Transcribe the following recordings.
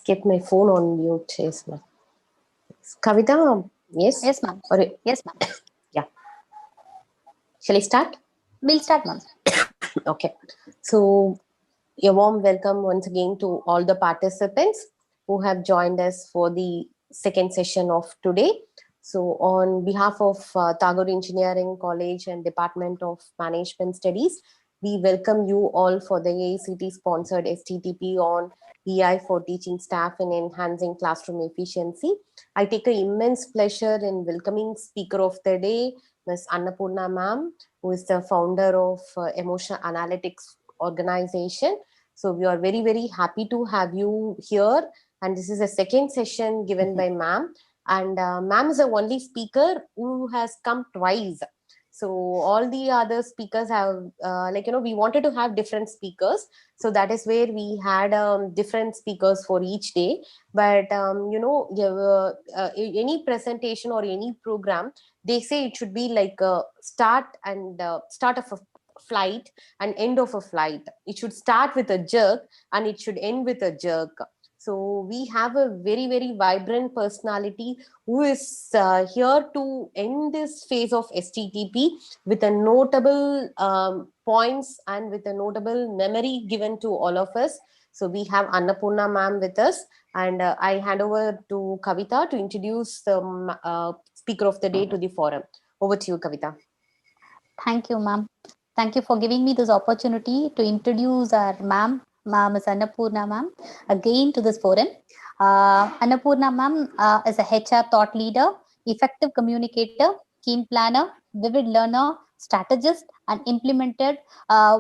Get my phone on mute. Yes, ma'am. Kavita, yes? Yes, ma'am. Yes, ma'am. Yeah. Shall I start? We'll start, ma'am. Okay. So, a warm welcome once again to all the participants who have joined us for the second session of today. So, on behalf of Tagore Engineering College and Department of Management Studies, we welcome you all for the AICT sponsored STTP on EI for teaching staff and enhancing classroom efficiency. I take an immense pleasure in welcoming speaker of the day, Ms. Annapurna ma'am, who is the founder of Emotional Analytics Organization. So we are very, very happy to have you here. And this is the second session given by ma'am. And ma'am is the only speaker who has come twice. So all the other speakers have, we wanted to have different speakers. So that is where we had different speakers for each day. But, any presentation or any program, they say it should be like a start of a flight and end of a flight. It should start with a jerk and it should end with a jerk. So we have a very, very vibrant personality who is here to end this phase of STTP with a notable points and with a notable memory given to all of us. So we have Annapurna ma'am with us, and I hand over to Kavita to introduce the speaker of the day to the forum. Over to you, Kavita. Thank you, ma'am. Thank you for giving me this opportunity to introduce our ma'am, Ms. Annapurna ma'am, again to this forum. Annapurna ma'am is a HR thought leader, effective communicator, keen planner, vivid learner, strategist, and implemented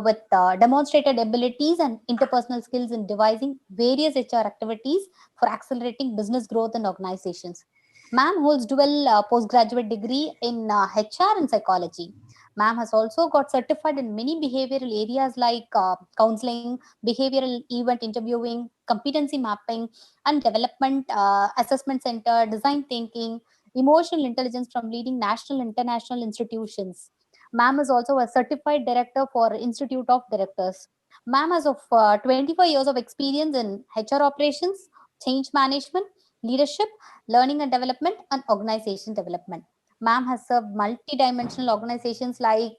with demonstrated abilities and interpersonal skills in devising various HR activities for accelerating business growth in organizations. Ma'am holds dual postgraduate degree in HR and psychology. Ma'am has also got certified in many behavioral areas like counseling, behavioral event interviewing, competency mapping, and development assessment center, design thinking, emotional intelligence from leading national and international institutions. Ma'am is also a certified director for Institute of Directors. Ma'am has of 25 years of experience in HR operations, change management, leadership, learning and development, and organization development. Ma'am has served multi-dimensional organizations like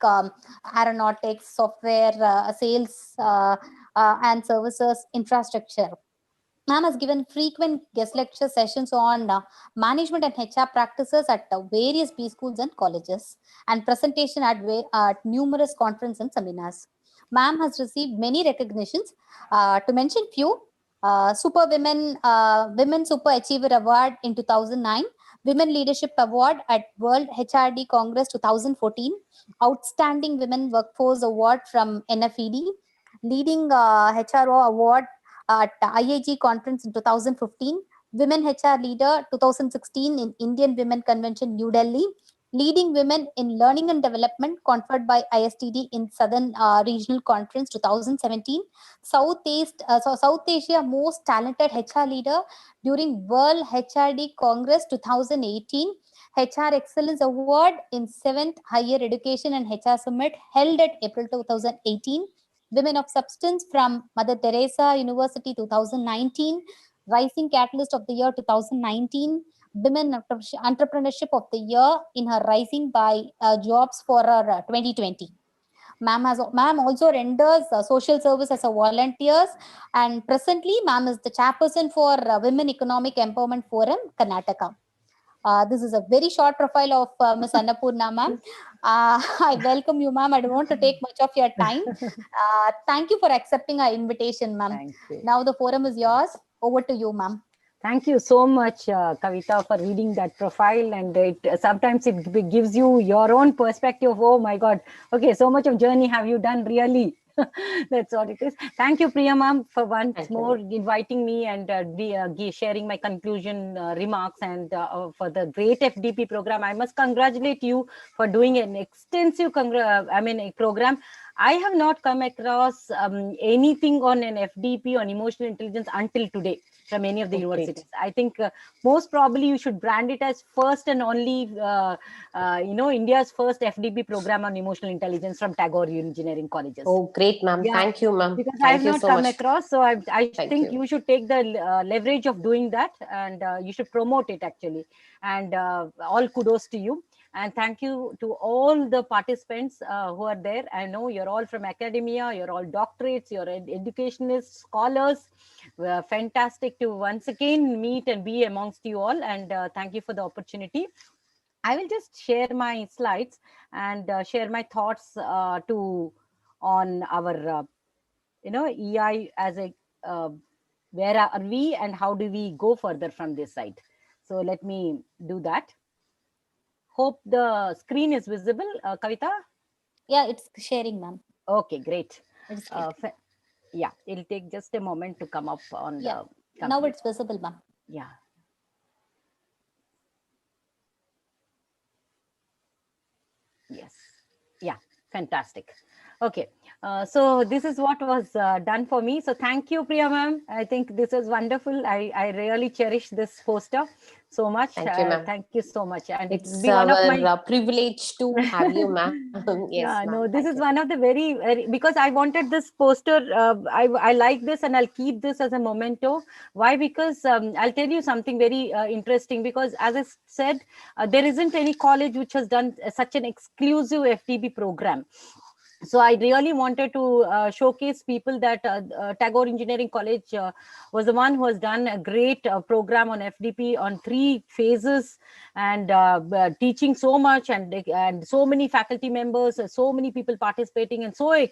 aeronautics, software, sales, and services, infrastructure. Ma'am has given frequent guest lecture sessions on management and HR practices at various B schools and colleges, and presentation at numerous conferences and seminars. Ma'am has received many recognitions. To mention few, Women Super Achiever Award in 2009, Women Leadership Award at World HRD Congress 2014, Outstanding Women Workforce Award from NFED, Leading HRO Award at IAG Conference in 2015, Women HR Leader 2016 in Indian Women Convention, New Delhi, Leading Women in Learning and Development conferred by ISTD in Southern Regional Conference 2017, South Asia Most Talented HR Leader during World HRD Congress 2018, HR Excellence Award in 7th Higher Education and HR Summit held at April 2018, Women of Substance from Mother Teresa University 2019, Rising Catalyst of the Year 2019, Women Entrepreneurship of the Year in her Rising by Jobs for her 2020. Ma'am also renders social service as a volunteer, and presently ma'am is the chairperson for Women Economic Empowerment Forum, Karnataka. This is a very short profile of Ms. Annapurna ma'am. I welcome you, ma'am. I don't want to take much of your time. Thank you for accepting our invitation, ma'am. Now the forum is yours. Over to you, ma'am. Thank you so much, Kavita, for reading that profile. And sometimes it gives you your own perspective. Oh my God. Okay, so much of journey have you done, really? That's what it is. Thank you, Priya ma'am, for once more inviting me and sharing my conclusion remarks, and for the great FDP program. I must congratulate you for doing an extensive program. I have not come across anything on an FDP on emotional intelligence until today. from any of the Oh, great. universities. I think most probably you should brand it as first and only, India's first FDP program on emotional intelligence from Tagore Engineering Colleges. Oh, great, ma'am. Yeah, Thank you, ma'am. because I have Thank you not so come much. across. So I Thank think you. you should take the leverage of doing that, and you should promote it actually. And all kudos to you. And thank you to all the participants who are there. I know you're all from academia, you're all doctorates, you're educationists, scholars. Fantastic to once again meet and be amongst you all. And thank you for the opportunity. I will just share my slides and share my thoughts to on our EI as a where are we and how do we go further from this side. So let me do that. Hope the screen is visible, Kavita. Yeah, it's sharing, ma'am. Okay, great. It's great. uh, fa- yeah, it'll take just a moment to come up on Yeah, the now computer. it's visible, ma'am. Yeah. Yes. Yeah. Fantastic. Okay. So this is what was done for me. So thank you, Priya ma'am. I think this is wonderful. I really cherish this poster so much. Thank you, ma'am. Thank you so much. And it will It's be one of my our privilege to have you, ma'am. Yes, ma'am. yeah, no, Thank this you. is one of the very, very, because I wanted this poster. I like this and I'll keep this as a memento. Why? Because I'll tell you something very interesting. Because as I said, there isn't any college which has done such an exclusive FTB program. So I really wanted to showcase people that Tagore Engineering College was the one who has done a great program on FDP on 3 phases, and teaching so much, and so many faculty members, so many people participating, and I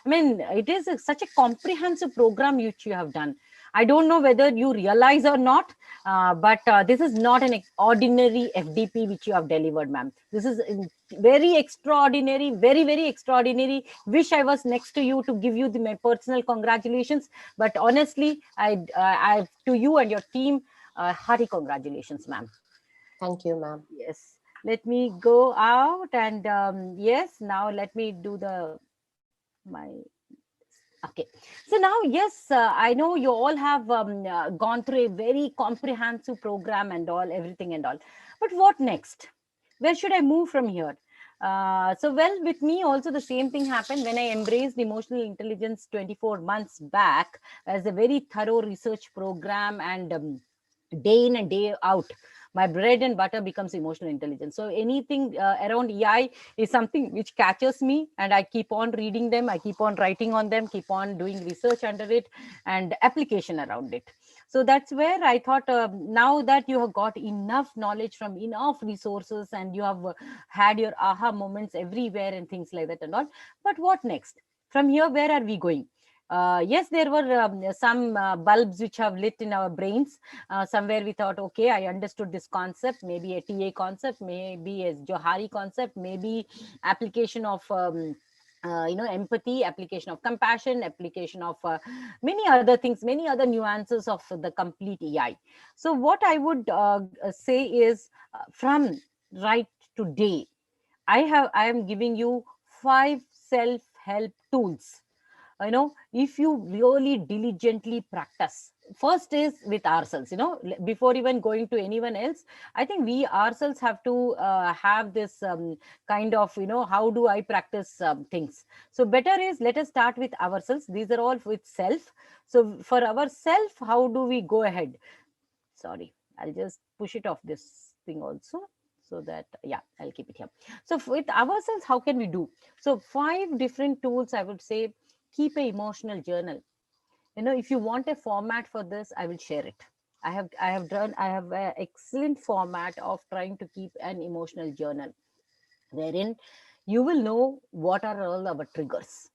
mean, it is such a comprehensive program which you have done. I don't know whether you realize or not, but this is not an ordinary FDP which you have delivered, ma'am. This is very extraordinary, very, very extraordinary. Wish I was next to you to give you my personal congratulations. But honestly, I to you and your team, hearty congratulations, ma'am. Thank you, ma'am. Yes. Let me go out and yes, now let me do my okay. So now, yes, I know you all have gone through a very comprehensive program and all, everything and all. But what next? Where should I move from here? So, well, with me also the same thing happened when I embraced emotional intelligence 24 months back as a very thorough research program, and day in and day out, my bread and butter becomes emotional intelligence. So anything around EI is something which catches me, and I keep on reading them, I keep on writing on them, keep on doing research under it and application around it. So that's where I thought, now that you have got enough knowledge from enough resources, and you have had your aha moments everywhere and things like that and all, but what next? From here, where are we going? Yes, there were some bulbs which have lit in our brains. Somewhere we thought, okay, I understood this concept, maybe a TA concept, maybe a Johari concept, maybe application of empathy, application of compassion, application of many other things, many other nuances of the complete EI. So what I would say is, from right today, I am giving you 5 self-help tools. If you really diligently practice, first is with ourselves, before even going to anyone else, I think we ourselves have to have this kind of, how do I practice things. So better is, let us start with ourselves. These are all with self. So for ourself, how do we go ahead? Sorry, I'll just push it off this thing also, so that, yeah, I'll keep it here. So with ourselves, how can we do? So 5 different tools, I would say. Keep a emotional journal. If you want a format for this, I will share it. I have an excellent format of trying to keep an emotional journal, wherein you will know what are all our triggers.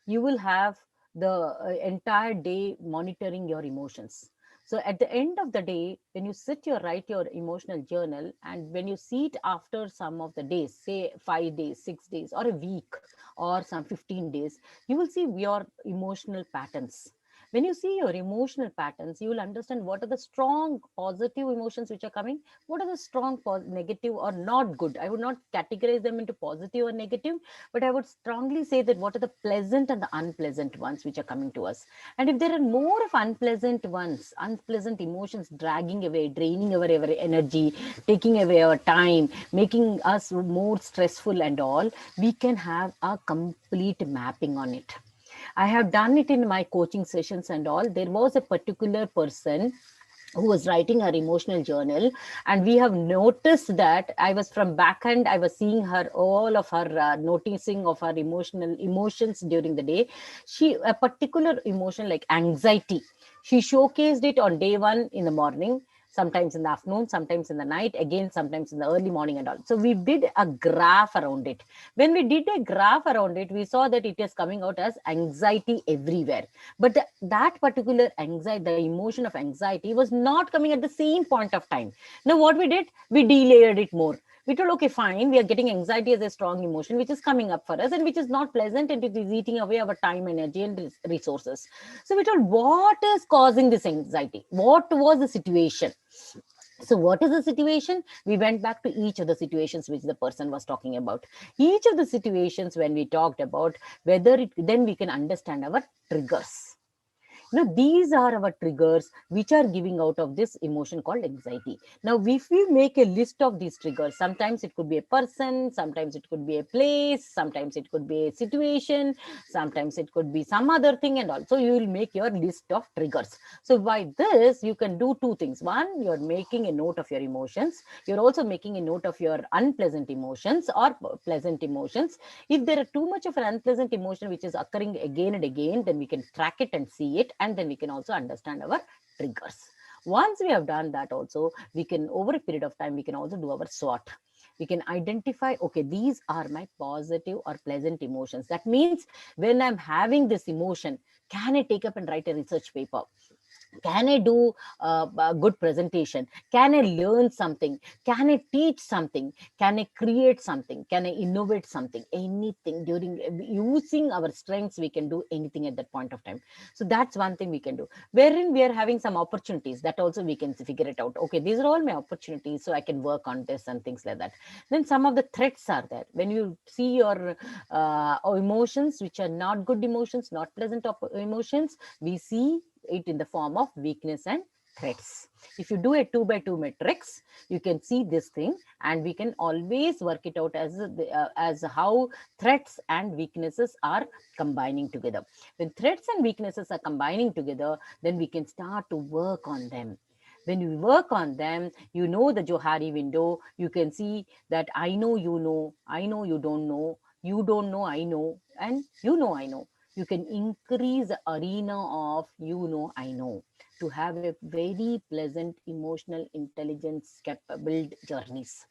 You will have the entire day monitoring your emotions. So at the end of the day, when you sit, you write your emotional journal, and when you see it after some of the days, say 5 days, 6 days, or a week, or some 15 days, you will see your emotional patterns. When you see your emotional patterns, you will understand what are the strong positive emotions which are coming, what are the strong negative or not good. I would not categorize them into positive or negative, but I would strongly say that what are the pleasant and the unpleasant ones which are coming to us. And if there are more of unpleasant ones, unpleasant emotions dragging away, draining our energy, taking away our time, making us more stressful and all, we can have a complete mapping on it. I have done it in my coaching sessions and all. There was a particular person who was writing her emotional journal, and we have noticed that I was from back end, I was seeing her, all of her noticing of her emotional emotions during the day. She, a particular emotion like anxiety, she showcased it on day one in the morning, sometimes in the afternoon, sometimes in the night, again sometimes in the early morning and all. So we did a graph around it. When we did a graph around it, we saw that it is coming out as anxiety everywhere. But that particular anxiety, the emotion of anxiety, was not coming at the same point of time. Now what we did, we delayered it more. We told, okay, fine, we are getting anxiety as a strong emotion which is coming up for us and which is not pleasant, and it is eating away our time, energy and resources. So we told, what is causing this anxiety? What was the situation? So what is the situation? We went back to each of the situations which the person was talking about. Each of the situations, when we talked about, whether it, then we can understand our triggers. Now, these are our triggers which are giving out of this emotion called anxiety. Now, if we make a list of these triggers, sometimes it could be a person, sometimes it could be a place, sometimes it could be a situation, sometimes it could be some other thing, and also you will make your list of triggers. So by this, you can do two things. One, you're making a note of your emotions. You're also making a note of your unpleasant emotions or pleasant emotions. If there are too much of an unpleasant emotion which is occurring again and again, then we can track it and see it, and then we can also understand our triggers. Once we have done that, also we can, over a period of time, we can also do our SWOT. We can identify, okay, these are my positive or pleasant emotions. That means when I'm having this emotion, can I take up and write a research paper? Can I do a good presentation? Can I learn something? Can I teach something? Can I create something? Can I innovate something? Anything. During using our strengths, we can do anything at that point of time. So that's one thing we can do. Wherein we are having some opportunities, that also we can figure it out. Okay, these are all my opportunities, so I can work on this and things like that. Then some of the threats are there. When you see your emotions, which are not good emotions, not pleasant emotions, we see it in the form of weakness and threats. If you do a 2 by 2 matrix, you can see this thing, and we can always work it out as how threats and weaknesses are combining together. When threats and weaknesses are combining together, then we can start to work on them. When you work on them, you know the Johari window, you can see that I know, I know, you don't know, I know, and you know, I know. You can increase the arena of you know, I know, to have a very pleasant emotional intelligence capable journeys.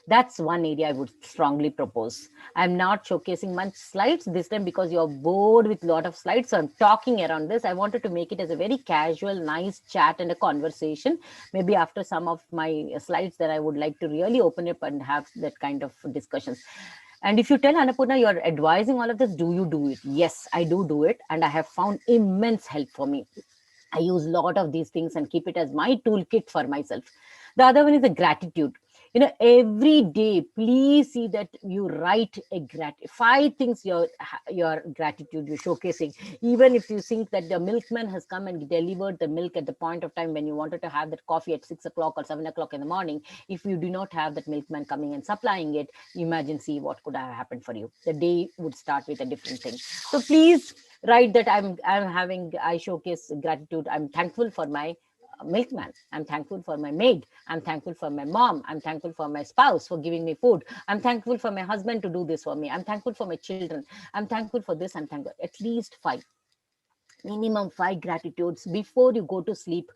That's one area I would strongly propose. I'm not showcasing much slides this time because you're bored with a lot of slides. So I'm talking around this. I wanted to make it as a very casual, nice chat and a conversation. Maybe after some of my slides that I would like to really open up and have that kind of discussions. And if you tell Annapurna you're advising all of this, do you do it? Yes, I do it. And I have found immense help for me. I use a lot of these things and keep it as my toolkit for myself. The other one is the gratitude. Every day, please see that you write a 5 things your gratitude you're showcasing. Even if you think that the milkman has come and delivered the milk at the point of time when you wanted to have that coffee at 6 o'clock or 7 o'clock in the morning, if you do not have that milkman coming and supplying it, imagine, see what could have happened for you. The day would start with a different thing. So please write that I showcase gratitude. I'm thankful for my milkman. I'm thankful for my maid. I'm thankful for my mom. I'm thankful for my spouse for giving me food. I'm thankful for my husband to do this for me. I'm thankful for my children. I'm thankful for this. I'm thankful. At least 5, minimum 5 gratitudes before you go to sleep.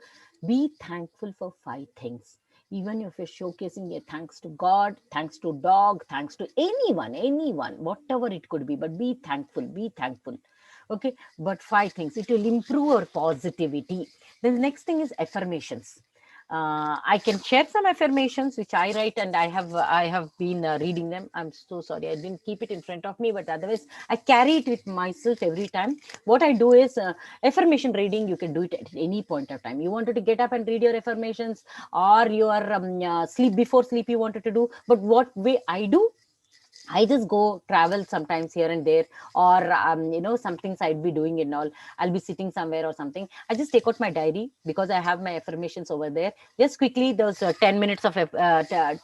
Be thankful for 5 things. Even if you're showcasing a thanks to God, thanks to dog, thanks to anyone, whatever it could be, but be thankful. Okay, but 5 things, it will improve our positivity. Then the next thing is affirmations. I can share some affirmations which I write, and I have been reading them. I'm so sorry I didn't keep it in front of me, but otherwise I carry it with myself every time. What I do is affirmation reading. You can do it at any point of time. You wanted to get up and read your affirmations, or your sleep, before sleep you wanted to do. But what way I do, I just go travel sometimes here and there, or some things I'd be doing and all. I'll be sitting somewhere or something. I just take out my diary because I have my affirmations over there. Just quickly, those 10 minutes of 10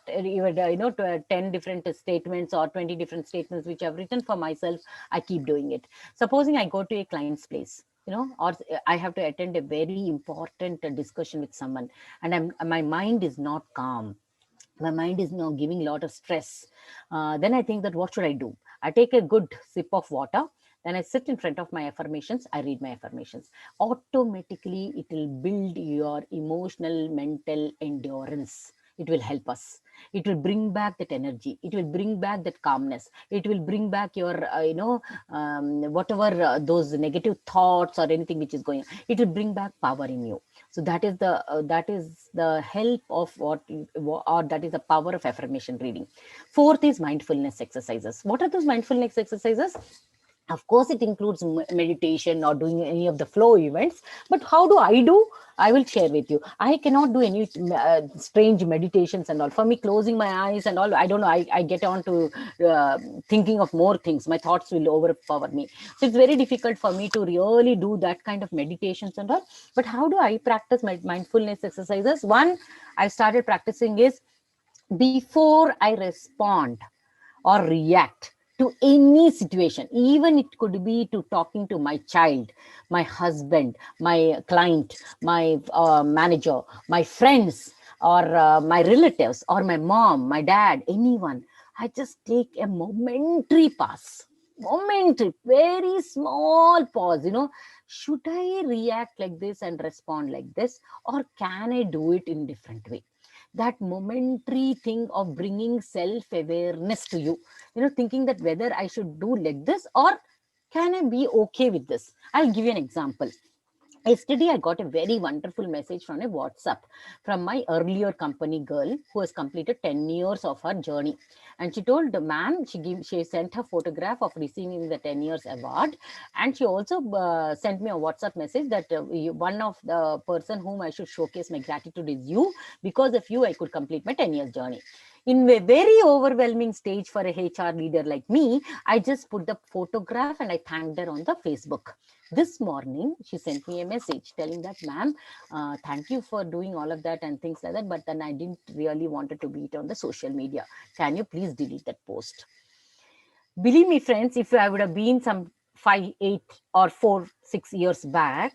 different statements or 20 different statements which I've written for myself. I keep doing it. Supposing I go to a client's place, or I have to attend a very important discussion with someone, and my mind is not calm, my mind is now giving a lot of stress. Then I think that what should I do? I take a good sip of water, then I sit in front of my affirmations, I read my affirmations. Automatically it will build your emotional mental endurance. It will help us. It will bring back that energy, it will bring back that calmness, it will bring back your whatever those negative thoughts or anything which is going on, it will bring back power in you. So that is the help of or that is the power of affirmation reading. Fourth is mindfulness exercises. What are those mindfulness exercises? Of course it includes meditation or doing any of the flow events, but how do I do? I will share with you. I cannot do any strange meditations and all. For me, closing my eyes and all, I don't know, I get on to thinking of more things. My thoughts will overpower me, so it's very difficult for me to really do that kind of meditations and all. But how do I practice my mindfulness exercises? One I started practicing is, before I respond or react to any situation, even it could be to talking to my child, my husband, my client, my manager, my friends, or my relatives, or my mom, my dad, anyone, I just take a momentary pause, momentary, very small pause. Should I react like this and respond like this, or can I do it in different way? That momentary thing of bringing self awareness to you, thinking that whether I should do like this, or can I be okay with this. I'll give you an example. Yesterday I got a very wonderful message from a WhatsApp from my earlier company girl who has completed 10 years of her journey. And she told the man, she sent her photograph of receiving the 10 years award. And she also sent me a WhatsApp message that one of the person whom I should showcase my gratitude is you. Because of you, I could complete my 10 years journey. In a very overwhelming stage for a HR leader like me, I just put the photograph and I thanked her on the Facebook. This morning, she sent me a message telling that, ma'am, thank you for doing all of that and things like that, but then I didn't really wanted to be it on the social media. Can you please delete that post? Believe me, friends, if I would have been some 5, 8, or 4, 6 years back,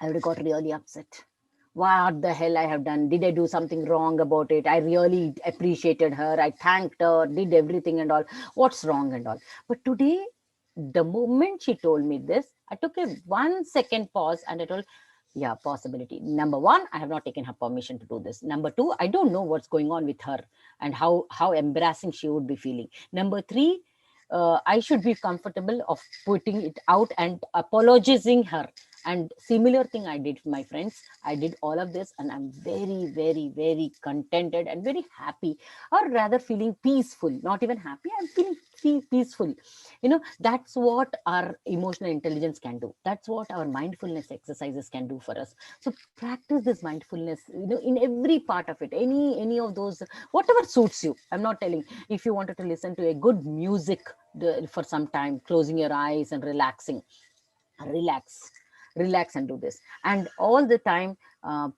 I would have got really upset. What the hell I have done? Did I do something wrong about it? I really appreciated her. I thanked her, did everything and all. What's wrong and all? But today, the moment she told me this, I took a 1 second pause and I told, yeah, possibility. Number one, I have not taken her permission to do this. Number two, I don't know what's going on with her and how embarrassing she would be feeling. Number three, I should be comfortable of putting it out and apologizing her. And similar thing I did, my friends. I did all of this and I'm very, very, very contented and very happy, or rather feeling peaceful. Not even happy, I'm feeling peaceful. That's what our emotional intelligence can do. That's what our mindfulness exercises can do for us. So practice this mindfulness, in every part of it, any of those, whatever suits you. I'm not telling, if you wanted to listen to a good music for some time, closing your eyes and relax relax and do this. And all the time,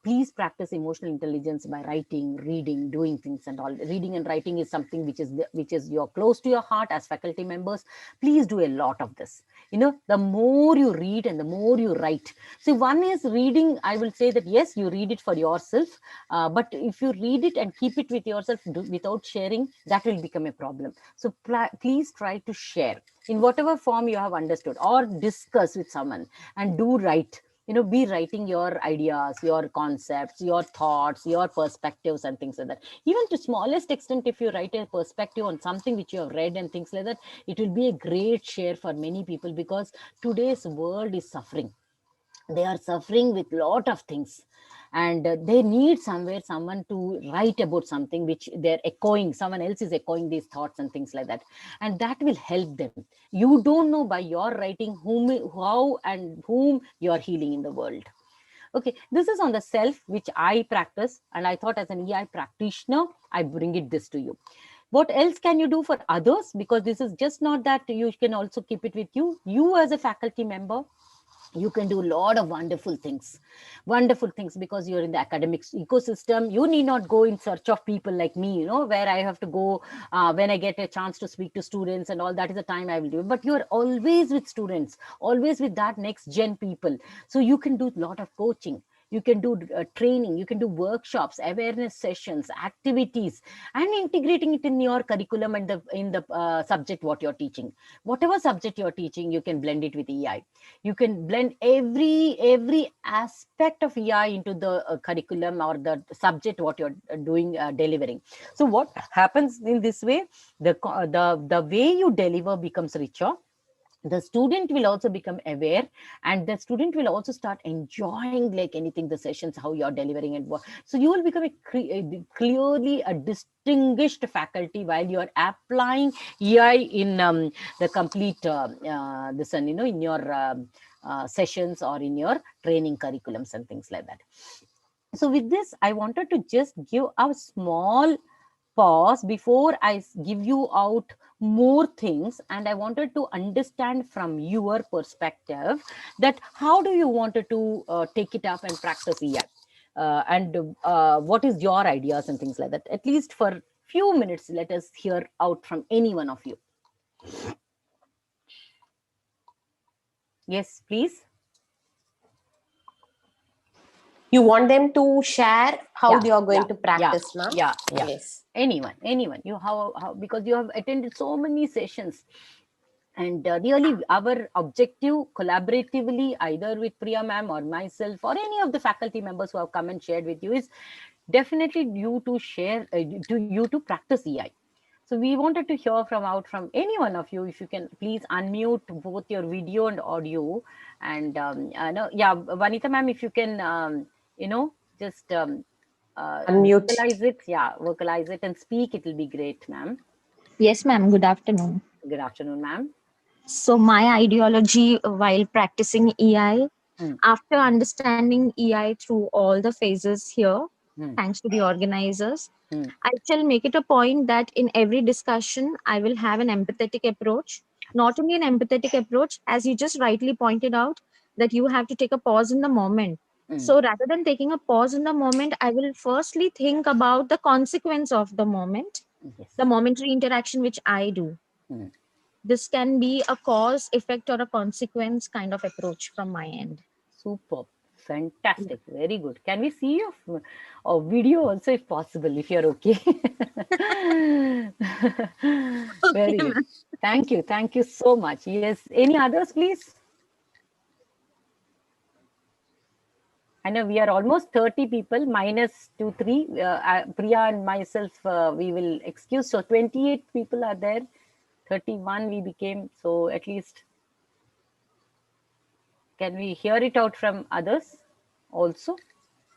please practice emotional intelligence by writing, reading, doing things and all. Reading and writing is something which is you're close to your heart. As faculty members, please do a lot of this. The more you read and the more you write. See, one is reading, I will say that yes, you read it for yourself, but if you read it and keep it with yourself without sharing, that will become a problem. So please try to share in whatever form you have understood, or discuss with someone, and do write. Be writing your ideas, your concepts, your thoughts, your perspectives and things like that. Even to smallest extent, if you write a perspective on something which you have read and things like that, it will be a great share for many people, because today's world is suffering. They are suffering with lot of things. and they need someone to write about something which they're echoing, someone else is echoing these thoughts and things like that, and that will help them. You don't know by your writing how and whom you are healing in the world. Okay, this is on the self, which I practice, and I thought as an EI practitioner, I bring it this to you. What else can you do for others? Because this is just not that, you can also keep it with you. You as a faculty member, you can do a lot of wonderful things, because you're in the academics ecosystem. You need not go in search of people like me, where I have to go when I get a chance to speak to students and all. That is the time I will do it. But you're always with students, always with that next gen people. So you can do a lot of coaching, you can do training, you can do workshops, awareness sessions, activities, and integrating it in your curriculum and in the subject what you're teaching. Whatever subject you're teaching, you can blend it with EI. You can blend every aspect of EI into the curriculum or the subject what you're doing, delivering. So what happens in this way, the way you deliver becomes richer. The student will also become aware, and the student will also start enjoying like anything the sessions how you're delivering and what. So you will become clearly a distinguished faculty while you are applying EI in the complete this one, in your sessions or in your training curriculums and things like that. So with this, I wanted to just give a small pause before I give you out more things, and I wanted to understand from your perspective that how do you wanted to take it up and practice EI, and what is your ideas and things like that. At least for few minutes, let us hear out from any one of you. Yes, please. You want them to share how Yeah, they are going yeah, to practice, ma'am? yeah. Yes. Anyone, you how, because you have attended so many sessions, and really our objective collaboratively, either with Priya ma'am or myself or any of the faculty members who have come and shared with you, is definitely you to share to practice EI. So we wanted to hear from any one of you. If you can please unmute both your video and audio, and no, yeah, Vanita ma'am, if you can just Unmute. vocalize it and speak, it will be great, ma'am. Yes, ma'am. Good afternoon. Good afternoon, ma'am. So, my ideology while practicing EI, Hmm. after understanding EI through all the phases here, Hmm. thanks to the organizers, Hmm. I shall make it a point that in every discussion, I will have an empathetic approach. Not only an empathetic approach, as you just rightly pointed out, that you have to take a pause in the moment. Hmm. So, rather than taking a pause in the moment, I will firstly think about the consequence of the moment, Yes. the momentary interaction which I do. Hmm. This can be a cause, effect, or a consequence kind of approach from my end. Superb. Fantastic. Very good. Can we see your video also, if possible, if you're okay? Very good. Thank you. Thank you so much. Yes. Any others, please? I know we are almost 30 people, minus 2, 3. Priya and myself, we will excuse. So 28 people are there. 31 we became. So at least, can we hear it out from others also?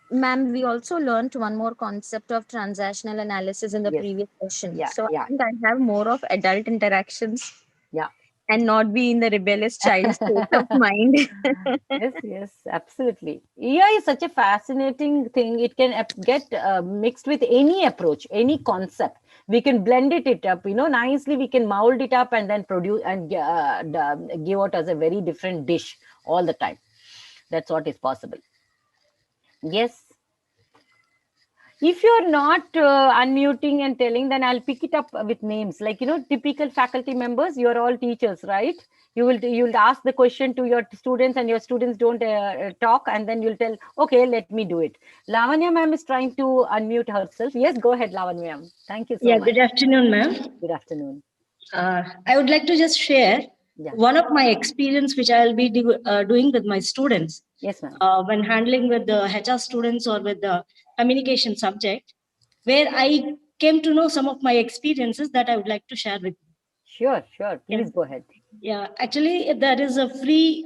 Ma'am, we also learned one more concept of transactional analysis in the Yes. previous session. Yeah. So I Yeah. think I have more of adult interactions Yeah. and not be in the rebellious child state of mind. Yes, absolutely. AI is such a fascinating thing. It can get mixed with any approach, any concept. We can blend it up, nicely. We can mold it up and then produce and give out as a very different dish all the time. That's what is possible. Yes. If you're not unmuting and telling, then I'll pick it up with names. Like, typical faculty members, you're all teachers, right? You'll ask the question to your students, and your students don't talk, and then you'll tell, okay, let me do it. Lavanya ma'am is trying to unmute herself. Yes, go ahead, Lavanya ma'am. Thank you so much. Good afternoon, ma'am. Good afternoon. I would like to just share one of my experience which I will be doing with my students. Yes, ma'am. When handling with the HR students or with the communication subject, where I came to know some of my experiences that I would like to share with you. Sure. Please go ahead. Yeah, actually, there is a free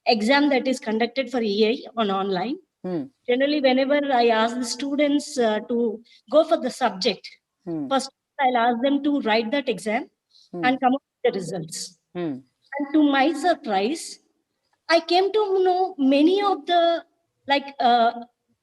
exam that is conducted for EA on online. Generally, whenever I ask the students to go for the subject, first I'll ask them to write that exam and come up with the results. And to my surprise, I came to know many of the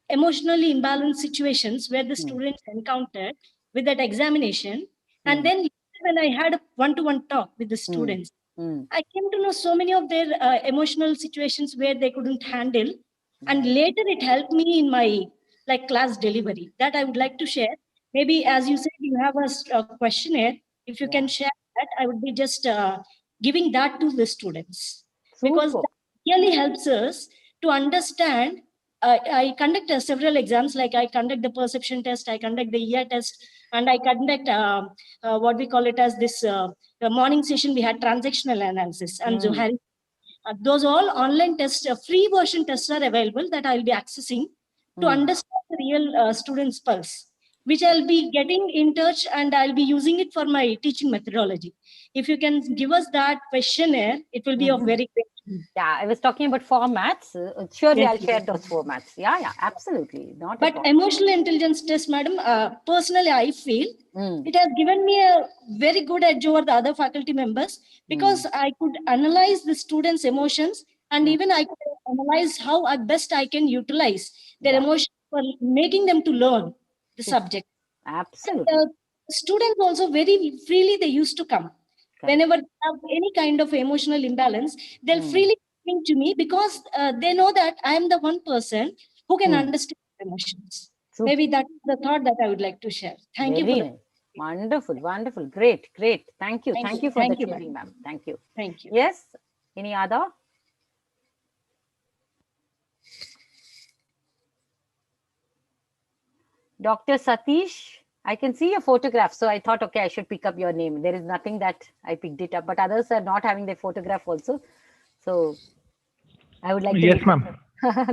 emotionally imbalanced situations where the students encountered with that examination. And then when I had a one-to-one talk with the students, I came to know so many of their emotional situations where they couldn't handle. And later it helped me in my class delivery that I would like to share. Maybe as you said, you have a questionnaire. If you can share that, I would be just giving that to the students. Because Super. that really helps us to understand. I conduct several exams, like I conduct the perception test, I conduct the ear test, and I conduct what we call it as this the morning session. We had transactional analysis and Zohari. Those all online tests, free version tests are available that I'll be accessing to understand the real student's pulse, which I'll be getting in touch and I'll be using it for my teaching methodology. If you can give us that questionnaire, it will be of very great. Yeah, I was talking about formats. Surely Yes, I'll share those formats. Yeah, absolutely. Not a But problem. emotional intelligence test, madam, personally, I feel it has given me a very good edge over the other faculty members because I could analyze the students' emotions and even I could analyze how best I can utilize their emotions for making them to learn the subject. Absolutely. And, students also very freely they used to come. Whenever they have any kind of emotional imbalance, they'll freely come to me because they know that I am the one person who can understand emotions. Super. Maybe that's the thought that I would like to share. Thank you Very for nice. Wonderful, wonderful. Great. Thank you. Thank you for the sharing, ma'am. Thank you. Thank you. Yes. Any other? Dr. Satish, I can see your photograph. So I thought, okay, I should pick up your name. There is nothing that I picked it up, but others are not having their photograph also. So I would like to. Yes, ma'am.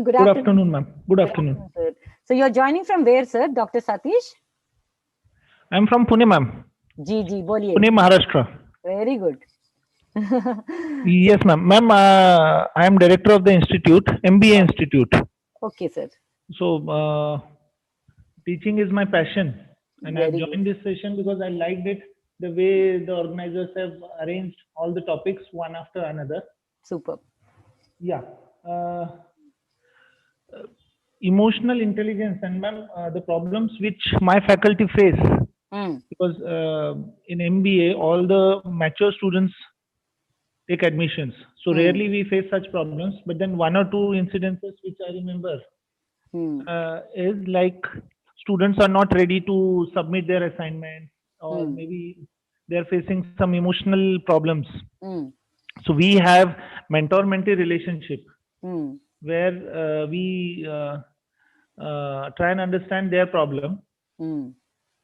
Good afternoon, ma'am. Good afternoon. Sir. So you're joining from where, sir, Dr. Satish? I'm from Pune, ma'am. Ji, boliye. Pune, Maharashtra. Very good. Yes, ma'am. Ma'am, I am director of the institute, MBA Institute. Okay, sir. So, teaching is my passion. And I've Very joined this session because I liked it, the way the organizers have arranged all the topics one after another. Super. Yeah. Emotional intelligence and ma'am, the problems which my faculty face, because in MBA, all the mature students take admissions. So rarely we face such problems. But then one or two incidences which I remember is like students are not ready to submit their assignments, or maybe they're facing some emotional problems. So we have mentor-mentee relationship where we try and understand their problem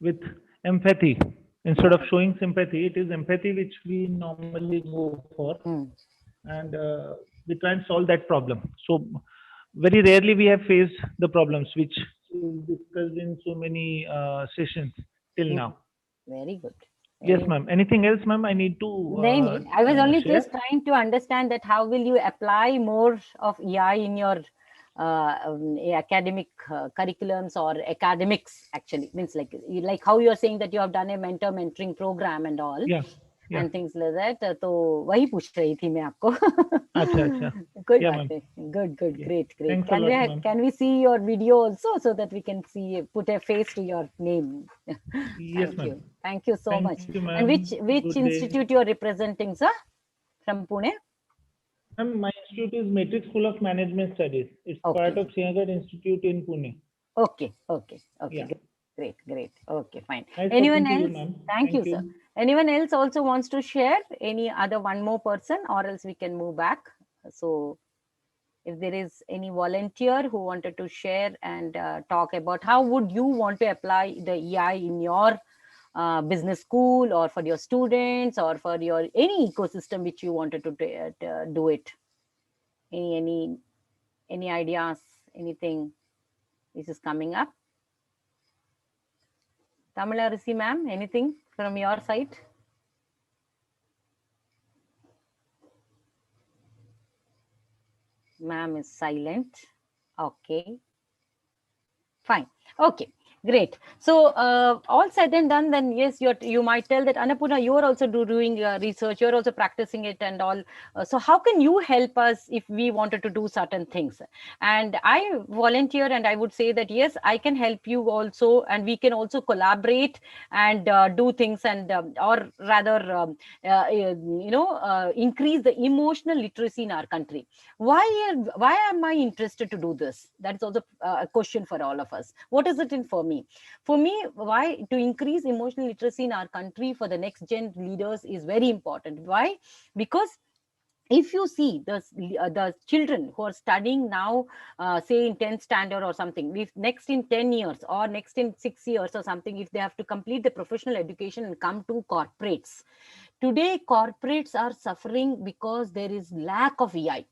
with empathy. Instead of showing sympathy, it is empathy which we normally go for, and we try and solve that problem. So very rarely we have faced the problems which is discussed in so many sessions till now. Very good. Yes, ma'am. Anything else, ma'am? I need to. I was only share? just trying to understand that how will you apply more of EI in your academic curriculums or academics, actually. Means like how you're saying that you have done a mentoring program and all. Yeah. And things like that. तो वही पूछ रही थी मैं आपको. अच्छा. कोई Yeah, बात नहीं. Good. Great. Thanks a lot, ma'am. Can we see your video also so that we can put a face to your name? Yes, ma'am. Thank you so much. You, and which Good institute you are representing, sir? From Pune? My institute is Matrix School of Management Studies. It's part of Sinhagarh Institute in Pune. Okay. Yeah. Great. Okay, fine. Nice Anyone else? you, Thank you, sir. Anyone else also wants to share? Any other one more person, or else we can move back. So if there is any volunteer who wanted to share and talk about how would you want to apply the EI in your business school, or for your students, or for your any ecosystem which you wanted to do it. Any ideas, anything which is coming up? Tamila Rishi ma'am, anything from your side? Ma'am is silent. Okay. Fine. Okay. Great. So all said and done, then yes, you might tell that Annapurna, you are also doing research, you're also practicing it and all. So how can you help us if we wanted to do certain things? And I volunteer, and I would say that yes, I can help you also, and we can also collaborate and do things, and or rather, increase the emotional literacy in our country. Why am I interested to do this? That is also a question for all of us. What is it in for me? For me, why to increase emotional literacy in our country for the next gen leaders is very important. Why? Because if you see the children who are studying now, say in 10th standard or something, if next in 10 years or next in 6 years or something, if they have to complete the professional education and come to corporates, today corporates are suffering because there is lack of EI.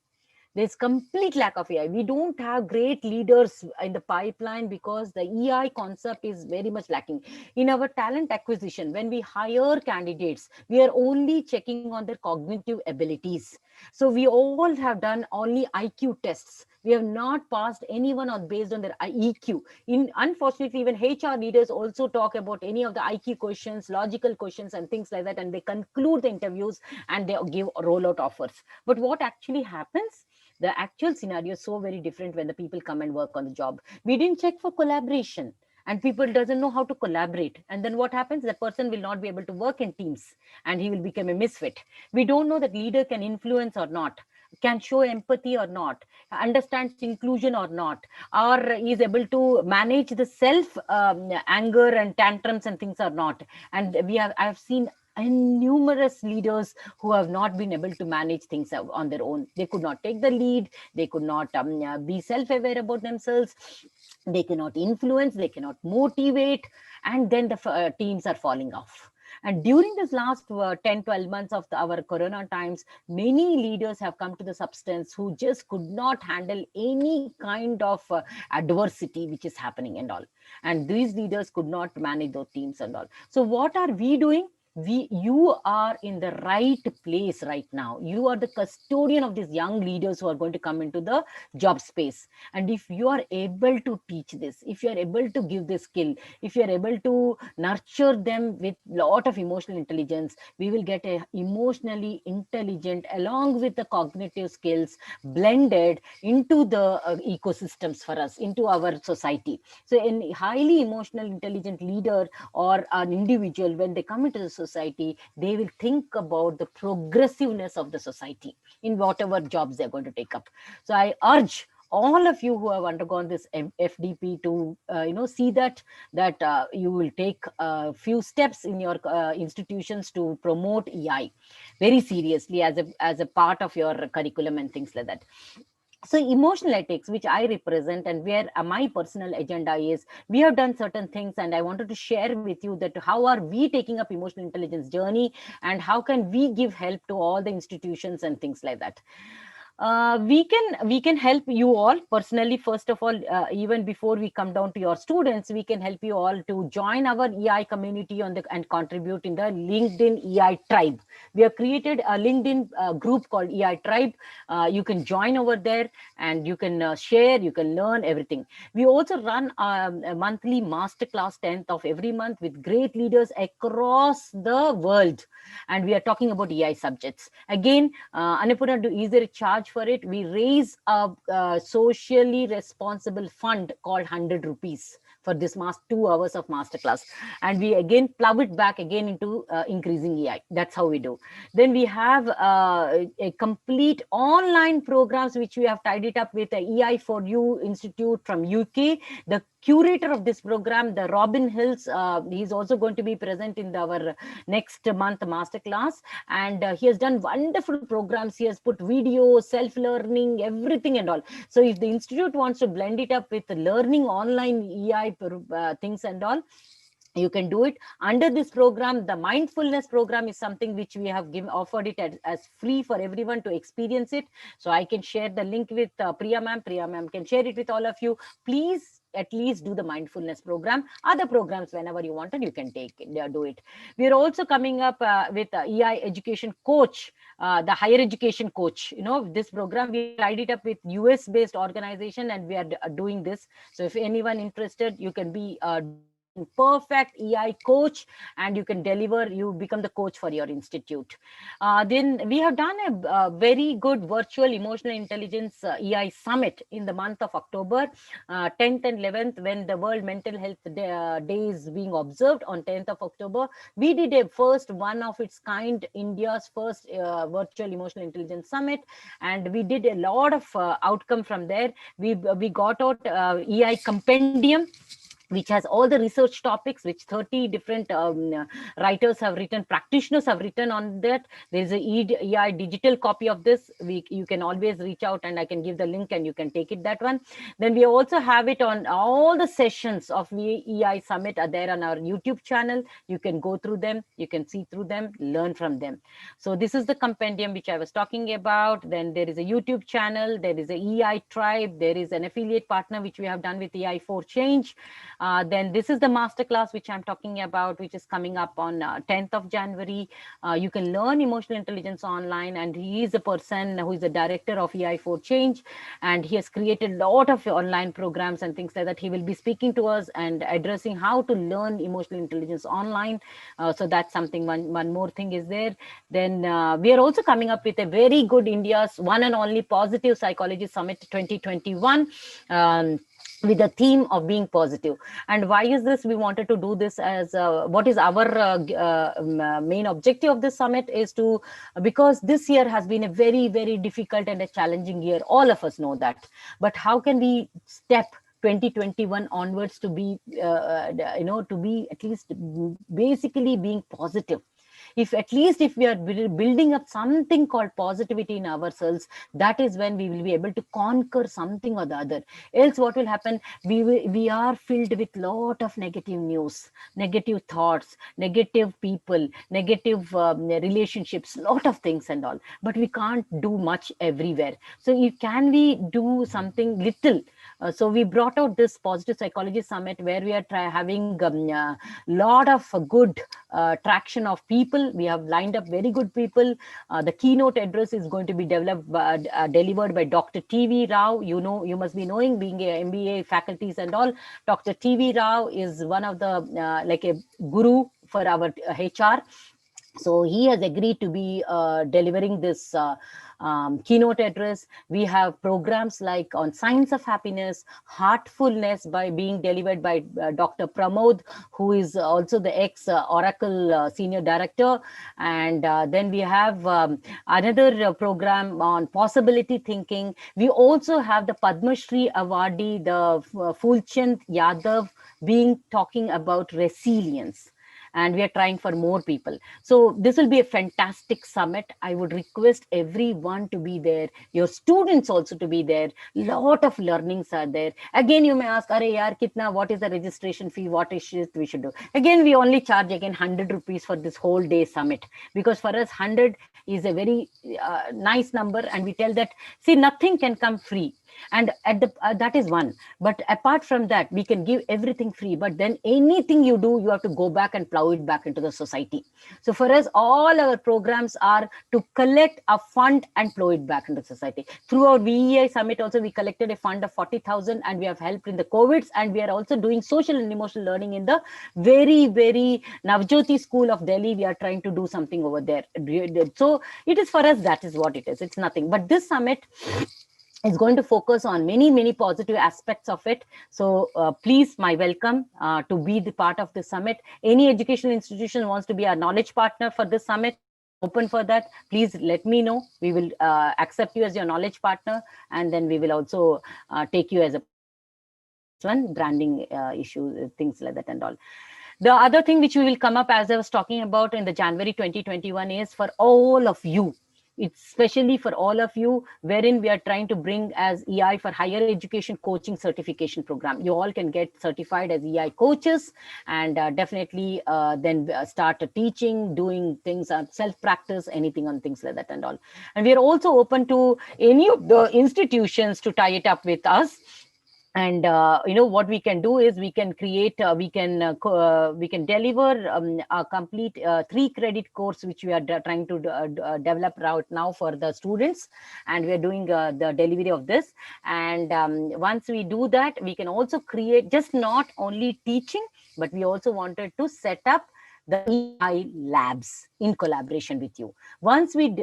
There's complete lack of AI. We don't have great leaders in the pipeline because the EI concept is very much lacking. In our talent acquisition, when we hire candidates, we are only checking on their cognitive abilities. So we all have done only IQ tests. We have not passed anyone on based on their EQ. Unfortunately, even HR leaders also talk about any of the IQ questions, logical questions, and things like that, and they conclude the interviews and they give rollout offers. But what actually happens? The actual scenario is so very different when the people come and work on the job. We didn't check for collaboration, and people doesn't know how to collaborate, and then what happens? That person will not be able to work in teams, and he will become a misfit. We don't know that leader can influence or not, can show empathy or not, understands inclusion or not, or is able to manage the self anger and tantrums and things or not. And I have seen numerous leaders who have not been able to manage things on their own. They could not take the lead. They could not be self-aware about themselves. They cannot influence. They cannot motivate. And then the teams are falling off. And during this last 10-12 months of our corona times, many leaders have come to the substance who just could not handle any kind of adversity which is happening and all. And these leaders could not manage those teams and all. So what are we doing? You are in the right place right now. You are the custodian of these young leaders who are going to come into the job space. And if you are able to teach this, if you are able to give this skill, if you are able to nurture them with lot of emotional intelligence, we will get a emotionally intelligent along with the cognitive skills blended into the ecosystems for us, into our society. So a highly emotional intelligent leader or an individual, when they come into the society, they will think about the progressiveness of the society in whatever jobs they're going to take up. So I urge all of you who have undergone this FDP to see that you will take a few steps in your institutions to promote EI very seriously as a part of your curriculum and things like that. So emotional ethics, which I represent, and where my personal agenda is, we have done certain things, and I wanted to share with you that how are we taking up emotional intelligence journey, and how can we give help to all the institutions and things like that. We can help you all personally. First of all, even before we come down to your students, we can help you all to join our EI community and contribute in the LinkedIn EI tribe. We have created a LinkedIn group called EI tribe. You can join over there, and you can share, you can learn everything. We also run a monthly masterclass 10th of every month with great leaders across the world, and we are talking about EI subjects. Again, Annapurna, is there a charge for it? We raise a socially responsible fund called 100 rupees for this 2 hours of masterclass, and we again plow it back again into increasing EI. That's how we do. Then we have a complete online programs which we have tied it up with the EI for You Institute from UK. The curator of this program, the Robin Hills, he's also going to be present in our next month masterclass, and he has done wonderful programs. He has put videos, self-learning, everything and all. So if the institute wants to blend it up with learning online EI things and all, you can do it under this program. The mindfulness program is something which we have offered it as free for everyone to experience it. So I can share the link with Priya ma'am. Priya ma'am can share it with all of you. Please at least do the mindfulness program. Other programs, whenever you wanted, you can take it, do it. We are also coming up with EI education coach, the higher education coach. This program, we tied it up with US based organization, and we are doing this. So if anyone interested, you can be perfect EI coach, and you can deliver, you become the coach for your institute. Then we have done a very good virtual emotional intelligence EI summit in the month of October, 10th and 11th, when the World Mental Health Day is being observed on 10th of October. We did a first one of its kind, India's first virtual emotional intelligence summit, and we did a lot of outcome from there. We got out EI compendium, which has all the research topics, which 30 different writers have written, practitioners have written on that. There is a EI digital copy of this. You can always reach out, and I can give the link, and you can take it, that one. Then we also have it on all the sessions of EI Summit are there on our YouTube channel. You can go through them, you can see through them, learn from them. So this is the compendium which I was talking about. Then there is a YouTube channel, there is a EI tribe, there is an affiliate partner which we have done with EI for Change. Then this is the masterclass which I'm talking about, which is coming up on 10th of January. You can learn emotional intelligence online, and he is a person who is the director of EI for Change, and he has created a lot of online programs and things like that. He will be speaking to us and addressing how to learn emotional intelligence online. So that's something, one more thing is there. Then we are also coming up with a very good India's one and only Positive Psychology Summit 2021. With the theme of being positive. And why is this? We wanted to do this as what is our main objective of this summit is to, because this year has been a very, very difficult and a challenging year. All of us know that. But how can we step 2021 onwards to be, to be at least basically being positive? If we are building up something called positivity in ourselves, that is when we will be able to conquer something or the other. Else what will happen? We are filled with lot of negative news, negative thoughts, negative people, negative relationships, lot of things and all, but we can't do much everywhere. So can we do something little? So we brought out this Positive Psychology Summit, where we are having a lot of good traction of people. We have lined up very good people. The keynote address is going to be delivered by Dr. TV Rao. You must be knowing, being a MBA faculties and all. Dr. TV Rao is one of the like a guru for our HR. So he has agreed to be delivering this keynote address. We have programs like on science of happiness, heartfulness, by being delivered by Dr. Pramod, who is also the ex-Oracle senior director. And then we have another program on possibility thinking. We also have the Padma Shri awardee, the Fulchand Yadav, talking about resilience. And we are trying for more people. So this will be a fantastic summit. I would request everyone to be there, your students also to be there. Lot of learnings are there. Again, you may ask, "Arey yaar, kitna? What is the registration fee? What is it we should do?" Again, we only charge 100 rupees for this whole day summit, because for us 100 is a very nice number, and we tell that, see, nothing can come free. And at that is one. But apart from that, we can give everything free. But then anything you do, you have to go back and plow it back into the society. So for us, all our programs are to collect a fund and plow it back into society. Through our VEI Summit also, we collected a fund of 40,000, and we have helped in the COVIDs. And we are also doing social and emotional learning in the very, very Navjyoti School of Delhi. We are trying to do something over there. So it is, for us, that is what it is. It's nothing. But this summit is going to focus on many, many positive aspects of it. So please, my welcome to be the part of this summit. Any educational institution wants to be a knowledge partner for this summit, open for that. Please let me know. We will accept you as your knowledge partner, and then we will also take you as a one branding issue, things like that and all. The other thing which we will come up, as I was talking about in the January 2021, is for all of you. It's especially for all of you, wherein we are trying to bring as EI for higher education coaching certification program. You all can get certified as EI coaches, and definitely then start teaching, doing things, self-practice, anything on things like that and all. And we are also open to any of the institutions to tie it up with us. And what we can do is we can create, we can deliver a complete 3-credit course, which we are trying to develop right now for the students, and we are doing the delivery of this. And once we do that, we can also create just not only teaching, but we also wanted to set up the EI labs in collaboration with you. Once we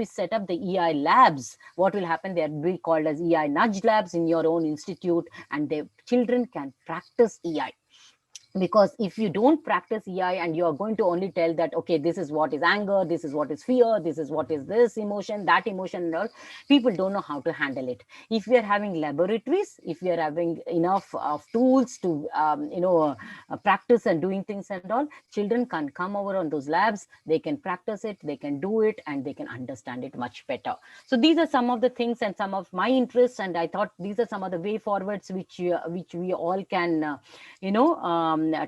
set up the EI labs, what will happen? They will be called as EI nudge labs in your own institute, and the children can practice EI. Because if you don't practice EI and you are going to only tell that, okay, this is what is anger, this is what is fear, this is what is this emotion, that emotion, and all, people don't know how to handle it. If we are having laboratories, if we are having enough of tools to practice and doing things and all, children can come over on those labs, they can practice it, they can do it, and they can understand it much better. So these are some of the things and some of my interests, and I thought these are some of the way forwards which we all can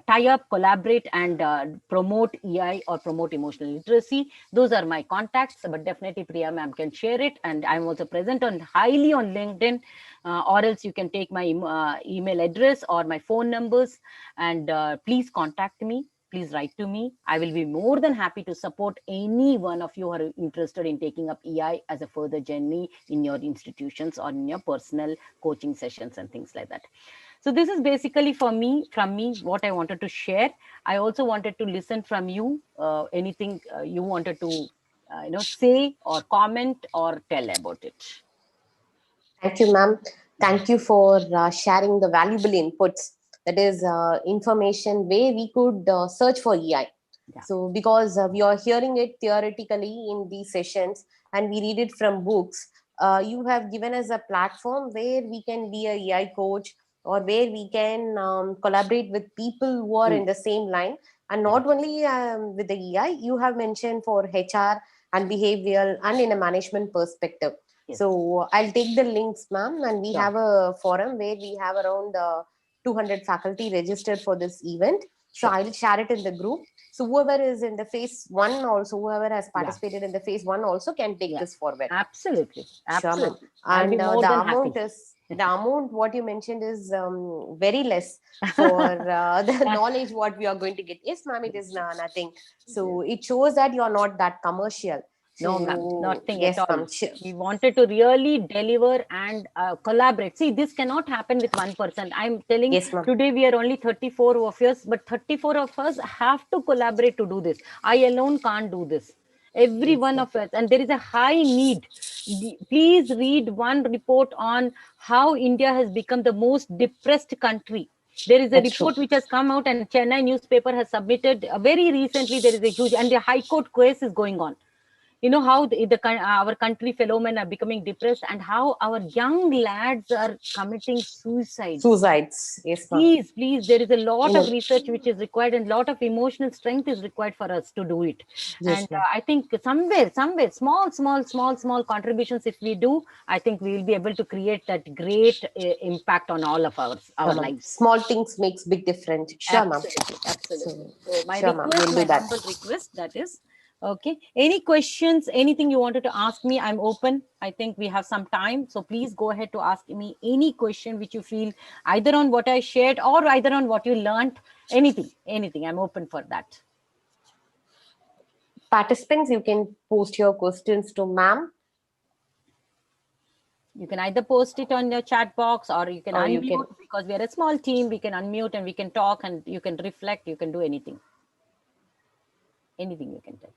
tie up, collaborate, and promote EI or promote emotional literacy. Those are my contacts, but definitely Priya ma'am can share it. And I'm also present highly on LinkedIn, or else you can take my email address or my phone numbers, and please contact me. Please write to me. I will be more than happy to support any one of you who are interested in taking up EI as a further journey in your institutions or in your personal coaching sessions and things like that. So this is basically from me, what I wanted to share. I also wanted to listen from you, anything you wanted to say or comment or tell about it. Thank you, ma'am. Thank you for sharing the valuable inputs. That is information where we could search for EI. Yeah. So, because we are hearing it theoretically in these sessions and we read it from books, you have given us a platform where we can be a EI coach, or where we can collaborate with people who are in the same line. And not only with the EI, you have mentioned for HR and behavioral and in a management perspective. Yes. So I'll take the links, ma'am, and we Sure. have a forum where we have around 200 faculty registered for this event. So Sure. I'll share it in the group. So whoever is in the phase 1 also, whoever has participated in the phase 1 also can take this forward. Absolutely. Sure, ma'am. I'll be And more the than amount happy. is the amount what you mentioned is very less for the knowledge what we are going to get. Yes, ma'am, it is nothing. So it shows that you are not that commercial. No, ma'am, So, nothing yes, at all. ma'am, sure. We wanted to really deliver and collaborate. See, this cannot happen with one person. I'm telling, Yes, ma'am. today we are only 34 of us, but 34 of us have to collaborate to do this. I alone can't do this. Every one of us, and there is a high need. Please read one report on how India has become the most depressed country. There is a That's report true. which has come out, and Chennai newspaper has submitted very recently. There is a huge, and the High Court case is going on. You know how our country fellow men are becoming depressed, and how our young lads are committing suicides. Yes, ma'am. Please, there is a lot of research which is required, and a lot of emotional strength is required for us to do it. Yes, And ma'am. I think somewhere, small contributions, if we do, I think we will be able to create that great impact on all of our lives. Small things makes big difference. Sure, ma'am. Absolutely. So my Sure, ma'am, request, we'll my do that. humble request, that is. Okay. Any questions, anything you wanted to ask me? I'm open. I think we have some time. So please go ahead to ask me any question which you feel, either on what I shared or either on what you learned. Anything. I'm open for that. Participants, you can post your questions to ma'am. You can either post it on your chat box, or you can Or unmute, you can. because we are a small team. We can unmute and we can talk, and you can reflect. You can do anything. Anything you can tell.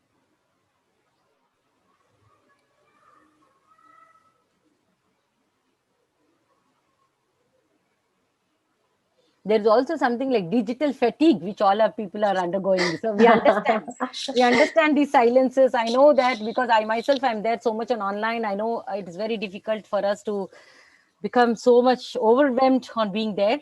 There's also something like digital fatigue, which all our people are undergoing. So we understand these silences. I know that, because I myself am there so much on online. I know it is very difficult for us to become so much overwhelmed on being there.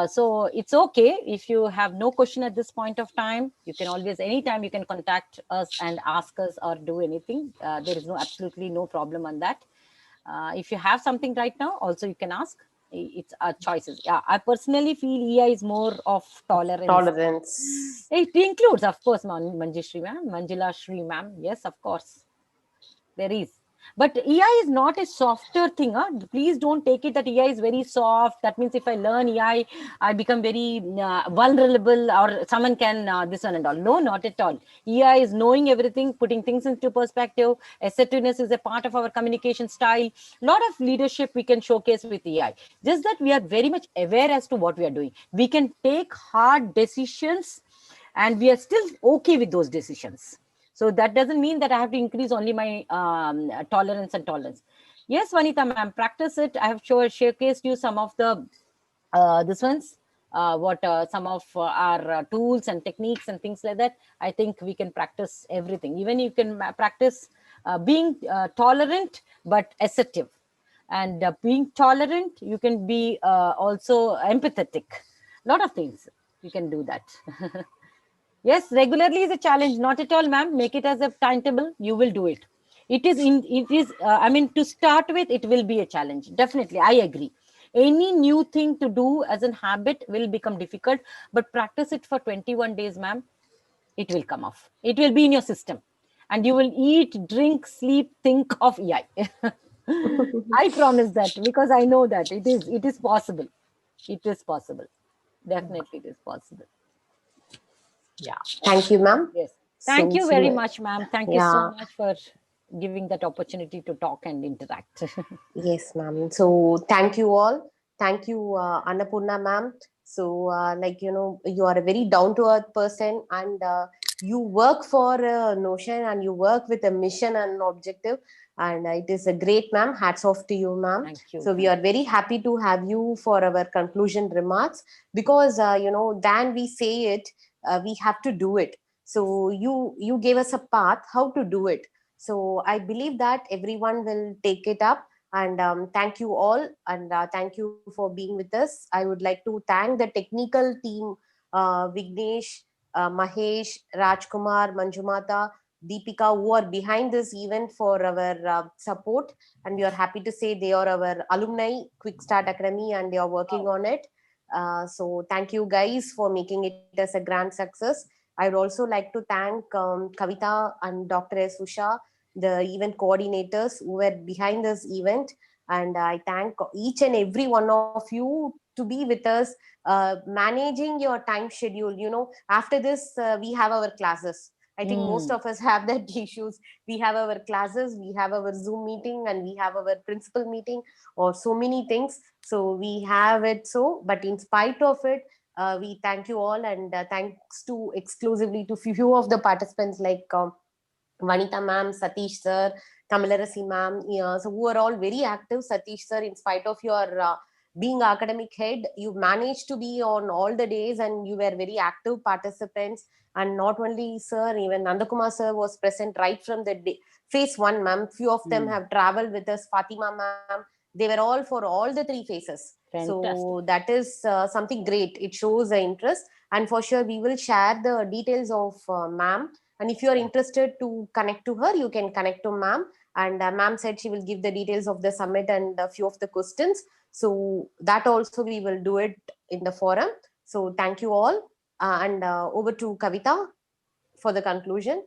So it's okay if you have no question at this point of time. You can always, anytime you can contact us and ask us or do anything. There is absolutely no problem on that. If you have something right now, also you can ask. It's our choices. Yeah, I personally feel EI is more of tolerance. It includes, of course, Manjushri ma'am, Manjula Shri ma'am. Yes, of course, there is. But EI is not a softer thing. Huh? Please don't take it that EI is very soft. That means if I learn EI, I become very vulnerable, or someone can this one and all. No, not at all. EI is knowing everything, putting things into perspective. Assertiveness is a part of our communication style. A lot of leadership we can showcase with EI. Just that we are very much aware as to what we are doing. We can take hard decisions and we are still okay with those decisions. So that doesn't mean that I have to increase only my tolerance and tolerance. Yes, Vanita ma'am, practice it. I have showcased you some of the this ones, what some of our tools and techniques and things like that. I think we can practice everything. Even you can practice being tolerant but assertive. And being tolerant, you can be also empathetic. A lot of things you can do that. Yes, regularly is a challenge. Not at all, ma'am. Make it as a timetable. You will do it. It is I mean, to start with, it will be a challenge. Definitely, I agree. Any new thing to do as a habit will become difficult, but practice it for 21 days, ma'am. It will come off. It will be in your system. And you will eat, drink, sleep, think of EI. I promise that, because I know that it is possible. It is possible. Definitely it is possible. Yeah. Thank you, ma'am. Yes. So Thank you it's very been- much, ma'am. Thank you Yeah. so much for giving that opportunity to talk and interact. Yes, ma'am. So thank you all. Thank you, Annapurna, ma'am. So, you are a very down to earth person, and you work for a notion, and you work with a mission and objective. And it is a great, ma'am. Hats off to you, ma'am. Thank you. So we are very happy to have you for our conclusion remarks, because, than we say it, we have to do it. So you gave us a path how to do it. So I believe that everyone will take it up. And thank you all, and thank you for being with us. I would like to thank the technical team, Vignesh, Mahesh, Rajkumar, Manjumata, Deepika, who are behind this event for our support. And we are happy to say they are our alumni, Quick Start Academy, and they are working on it. So thank you guys for making it as a grand success. I would also like to thank Kavita and Dr. S. Usha, the event coordinators who were behind this event. And I thank each and every one of you to be with us, managing your time schedule. After this, we have our classes. I think most of us have that issues. We have our classes, we have our Zoom meeting, and we have our principal meeting, or so many things. So we have it. So, but in spite of it, we thank you all, and thanks to exclusively to few of the participants, like Vanita ma'am, Satish sir, Kamalarasi ma'am, yeah, so who are all very active. Satish sir, in spite of your being academic head, you managed to be on all the days, and you were very active participants. And not only sir, even Nandakumar sir was present right from the day, phase one, ma'am. Few of them have traveled with us. Fatima ma'am, they were all for all the three phases. Fantastic. So that is something great. It shows the interest, and for sure we will share the details of ma'am. And if you are interested to connect to her, you can connect to ma'am. And ma'am said she will give the details of the summit and a few of the questions. So that also we will do it in the forum. So thank you all. And over to Kavita for the conclusion.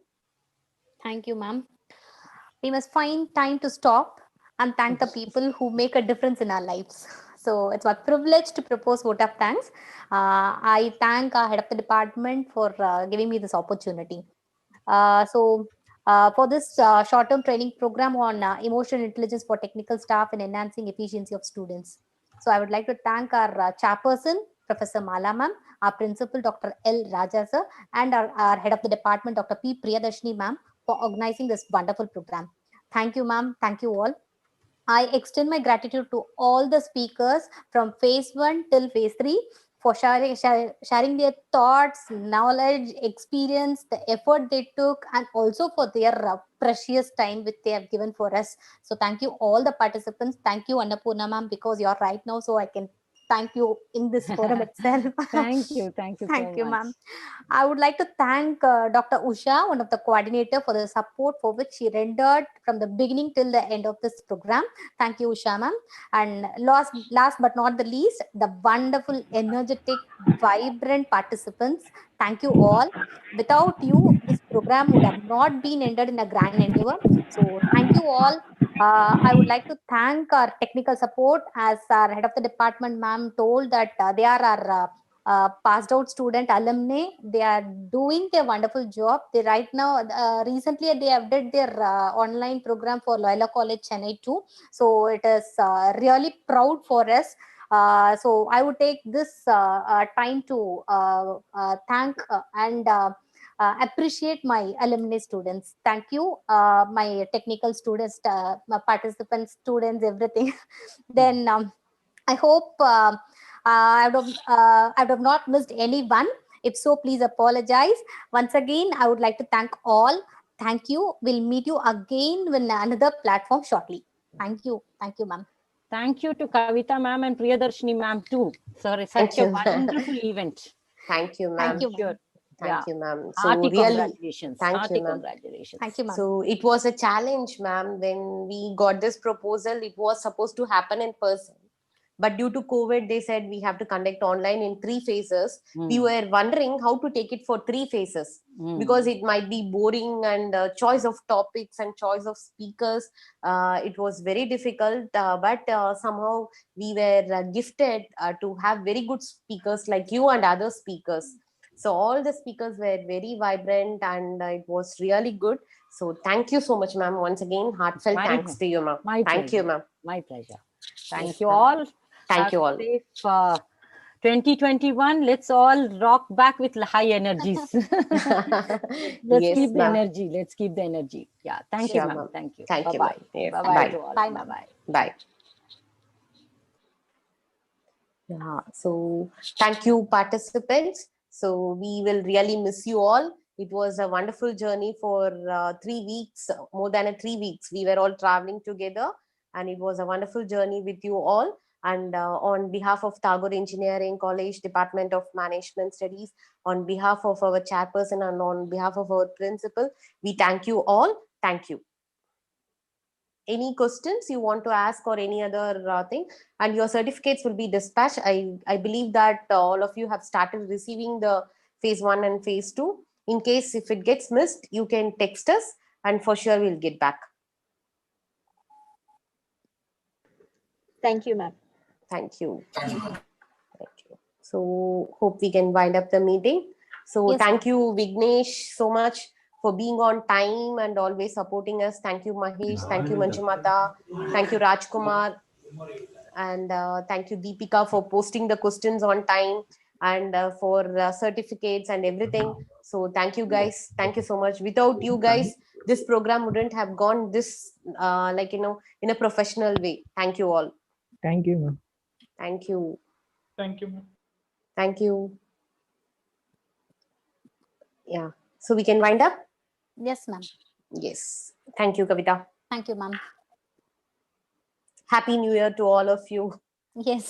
Thank you, ma'am. We must find time to stop and thank the people who make a difference in our lives. So it's my privilege to propose vote of thanks. I thank our head of the department for giving me this opportunity. For this short-term training program on emotional intelligence for technical staff and enhancing efficiency of students. So I would like to thank our chairperson, Professor Mala ma'am, our principal, Dr. L. Raja sir, and our head of the department, Dr. P. Priyadarshini ma'am, for organizing this wonderful program. Thank you, ma'am. Thank you all. I extend my gratitude to all the speakers from phase 1 till phase 3 for sharing their thoughts, knowledge, experience, the effort they took, and also for their precious time which they have given for us. So thank you all the participants. Thank you, Annapurna ma'am, because you're right now, so I can thank you in this forum itself. Thank you. Thank you Thank so you, much. ma'am. I would like to thank Dr. Usha, one of the coordinator, for the support for which she rendered from the beginning till the end of this program. Thank you, Usha, ma'am. And last but not the least, the wonderful, energetic, vibrant participants. Thank you all. Without you, this program would have not been ended in a grand endeavor. So thank you all. I would like to thank our technical support, as our head of the department, ma'am, told that they are our passed out student alumni. They are doing their wonderful job. They right now, recently they have did their online program for Loyola College Chennai too. So it is really proud for us. So I would take this time to thank and appreciate my alumni students. Thank you, my technical students, my participants, students, everything. Then I hope I would have not missed anyone. If so, please apologize. Once again, I would like to thank all. Thank you. We'll meet you again with another platform shortly. Thank you. Thank you, ma'am. Thank you to Kavita ma'am and Priyadarshini ma'am too. Sorry, such Thank a you. wonderful event. Thank you, ma'am. Thank you, Sure. ma'am. Thank you, ma'am. So Hearty really, congratulations. thank Hearty you, ma'am. congratulations. Thank you, ma'am. So it was a challenge, ma'am. When we got this proposal, it was supposed to happen in person. But due to COVID, they said we have to conduct online in 3 phases. We were wondering how to take it for 3 phases because it might be boring, and choice of topics and choice of speakers. It was very difficult, but somehow we were gifted to have very good speakers like you and other speakers. So all the speakers were very vibrant, and it was really good. So thank you so much, ma'am. Once again, heartfelt thanks to you, ma'am. Thank you, ma'am. My pleasure. Thank Yes, you ma'am. all. Thank Have you a all. safe 2021. Let's all rock back with high energies. Let's Yes, keep the ma'am. energy. Let's keep the energy. Yeah. Thank you, Sure, ma'am. ma'am. Thank you. Thank you, Bye-bye. ma'am. Yes. Bye-bye Bye. to all. Bye, ma'am. Bye-bye. Bye. Yeah. So thank you, participants. So we will really miss you all. It was a wonderful journey for 3 weeks, more than 3 weeks. We were all traveling together, and it was a wonderful journey with you all. And on behalf of Tagore Engineering College Department of Management Studies, on behalf of our chairperson and on behalf of our principal, we thank you all. Thank you. Any questions you want to ask or any other thing? And your certificates will be dispatched. I believe that all of you have started receiving the phase 1 and phase 2. In case if it gets missed, you can text us, and for sure we'll get back. Thank you, ma'am. Thank you. Thank you. So hope we can wind up the meeting. So Yes, thank you, Vignesh, so much for being on time and always supporting us. Thank you, Mahesh. Thank you, Manjumata. Thank you, Rajkumar. And thank you, Deepika, for posting the questions on time, and for certificates and everything. So thank you, guys. Thank you so much. Without you guys, this program wouldn't have gone this in a professional way. Thank you all. Thank you, ma'am. Thank you. Thank you, ma'am. Thank you. Yeah. So we can wind up? yes, ma'am. Yes. Thank you, Kavita. Thank you, ma'am. Happy New Year to all of you. Yes.